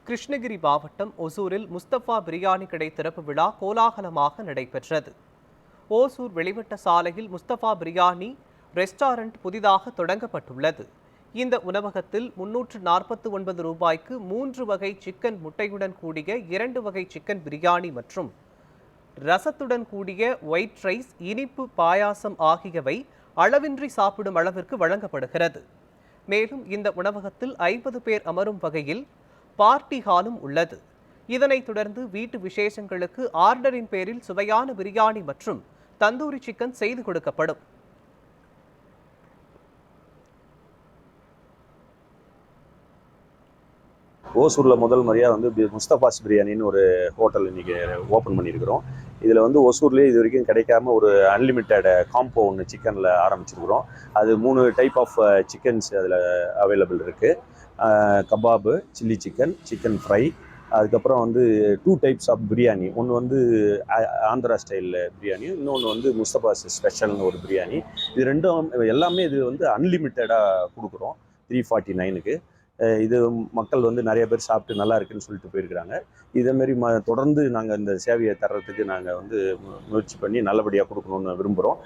கிருஷ்ணகிரி மாவட்டம் ஒசூரில் முஸ்தபா பிரியாணி கடை திறப்பு விழா கோலாகலமாக நடைபெற்றது. ஓசூர் வெளிவட்ட சாலையில் முஸ்தபா பிரியாணி ரெஸ்டாரண்ட் புதிதாக தொடங்கப்பட்டுள்ளது. இந்த உணவகத்தில் 349 ரூபாய்க்கு 3 வகை சிக்கன் முட்டையுடன் கூடிய 2 வகை சிக்கன் பிரியாணி மற்றும் ரசத்துடன் கூடிய ஒயிட் ரைஸ், இனிப்பு பாயாசம் ஆகியவை அளவின்றி சாப்பிடும் அளவிற்கு வழங்கப்படுகிறது. மேலும் இந்த உணவகத்தில் 50 பேர் அமரும் வகையில் பார்ட்டி ஹாலும் உள்ளது. இதனைத் தொடர்ந்து வீட்டு விசேஷங்களுக்கு ஆர்டரின் பேரில் சுவையான பிரியாணி மற்றும் தந்தூரி சிக்கன் செய்து கொடுக்கப்படும். ஓசூரில் முதல் முறையாக முஸ்தபாஸ் பிரியாணின்னு ஒரு ஹோட்டல் இன்றைக்கி ஓப்பன் பண்ணியிருக்கிறோம். இதில் ஓசூர்லேயே இது வரைக்கும் கிடைக்காம ஒரு அன்லிமிட்டெட் காம்போ ஒன்று சிக்கனில் ஆரம்பிச்சிருக்கிறோம். அது 3 டைப் ஆஃப் சிக்கன்ஸ் அதில் அவைலபிள் இருக்குது. Kebab, chilli chicken, chicken fry, அதுக்கப்புறம் 2 டைப்ஸ் ஆஃப் பிரியாணி. ஒன்று ஆந்திரா ஸ்டைலில் பிரியாணி, இன்னொன்று முஸ்தபாஸ் ஸ்பெஷல்னு ஒரு பிரியாணி. இது ரெண்டும் எல்லாமே இது அன்லிமிட்டடாக கொடுக்குறோம் 349க்கு. இது மக்கள் நிறைய பேர் சாப்பிட்டு நல்லா இருக்குன்னு சொல்லிட்டு போயிருக்கிறாங்க. இதேமாரி தொடர்ந்து நாங்கள் இந்த சேவையை தர்றதுக்கு நாங்கள் முயற்சி பண்ணி நல்லபடியாக கொடுக்கணுன்னு விரும்புகிறோம்.